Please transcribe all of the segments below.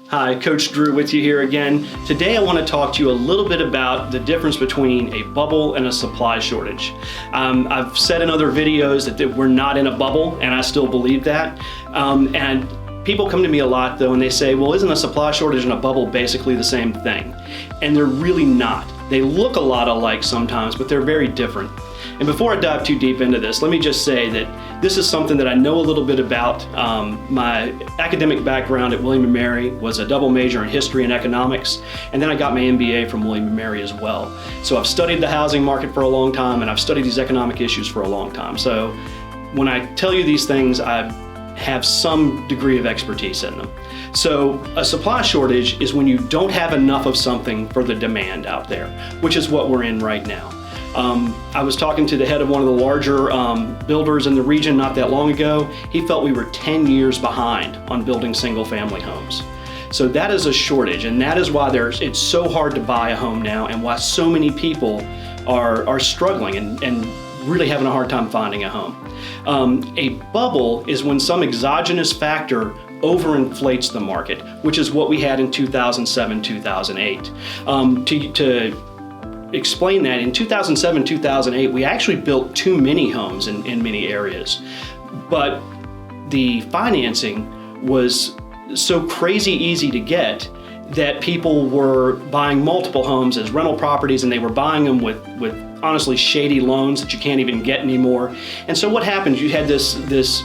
Hi, Coach Drew with you here again. Today I want to talk to you a little bit about the difference between a bubble and a supply shortage. I've said in other videos that we're not in a bubble, and I still believe that. And people come to me a lot though and they say, well, isn't a supply shortage and a bubble basically the same thing? And they're really not. They look a lot alike sometimes, but they're very different. And before I dive too deep into this, let me just say that this is something that I know a little bit about. My academic background at William & Mary was a double major in history and economics, and then I got my MBA from William & Mary as well. So I've studied the housing market for a long time, and I've studied these economic issues for a long time. So when I tell you these things, I have some degree of expertise in them. So a supply shortage is when you don't have enough of something for the demand out there, which is what we're in right now. I was talking to the head of one of the larger builders in the region not that long ago. He felt we were 10 years behind on building single-family homes. So that is a shortage, and that is why it's so hard to buy a home now, and why so many people are struggling and really having a hard time finding a home. A bubble is when some exogenous factor overinflates the market, which is what we had in 2007, 2008. To explain that, in 2007, 2008, we actually built too many homes in many areas. But the financing was so crazy easy to get that people were buying multiple homes as rental properties, and they were buying them with honestly shady loans that you can't even get anymore. And so what happened, you had this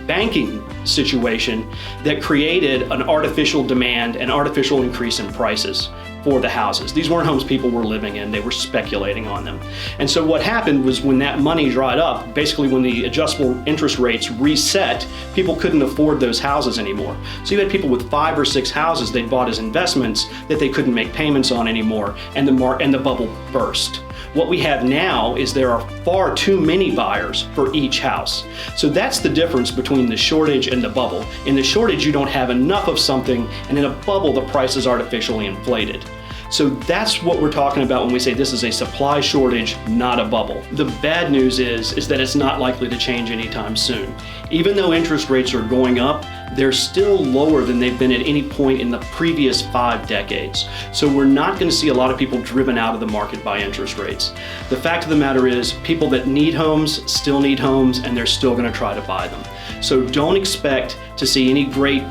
banking situation that created an artificial demand and artificial increase in prices for the houses. These weren't homes people were living in, they were speculating on them. And so what happened was, when that money dried up, basically when the adjustable interest rates reset, people couldn't afford those houses anymore. So you had people with 5 or 6 houses they'd bought as investments that they couldn't make payments on anymore, and the bubble burst. What we have now is there are far too many buyers for each house. So that's the difference between the shortage and the bubble. In the shortage, you don't have enough of something, and in a bubble, the price is artificially inflated. So that's what we're talking about when we say this is a supply shortage, not a bubble. The bad news is that it's not likely to change anytime soon. Even though interest rates are going up, they're still lower than they've been at any point in the previous 5 decades. So we're not going to see a lot of people driven out of the market by interest rates. The fact of the matter is, people that need homes still need homes, and they're still going to try to buy them. So don't expect to see any great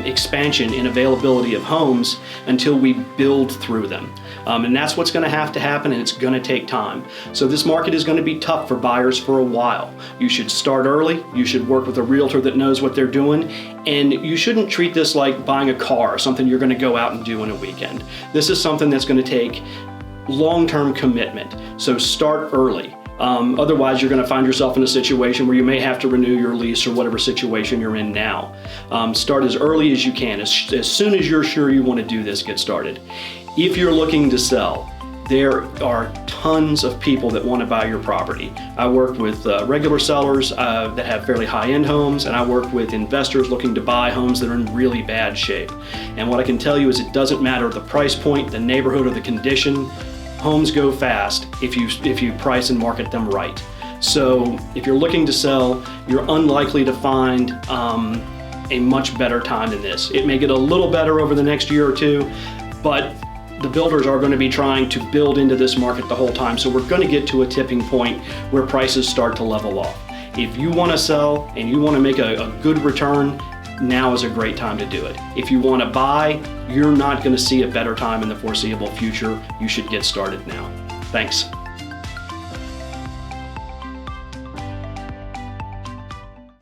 expansion in availability of homes until we build through them. And that's what's going to have to happen, and it's going to take time. So this market is going to be tough for buyers for a while. You should start early. You should work with a realtor that knows what they're doing. And you shouldn't treat this like buying a car, something you're going to go out and do in a weekend. This is something that's going to take long-term commitment. So start early. Otherwise, you're going to find yourself in a situation where you may have to renew your lease or whatever situation you're in now. Start as early as you can. As soon as you're sure you want to do this, get started. If you're looking to sell, there are tons of people that want to buy your property. I work with regular sellers that have fairly high-end homes, and I work with investors looking to buy homes that are in really bad shape. And what I can tell you is, it doesn't matter the price point, the neighborhood, or the condition. Homes go fast if you price and market them right. So if you're looking to sell, you're unlikely to find a much better time than this. It may get a little better over the next year or two, but the builders are going to be trying to build into this market the whole time. So we're going to get to a tipping point where prices start to level off. If you want to sell and you want to make a good return, now is a great time to do it. If you want to buy, you're not going to see a better time in the foreseeable future. You should get started now. Thanks.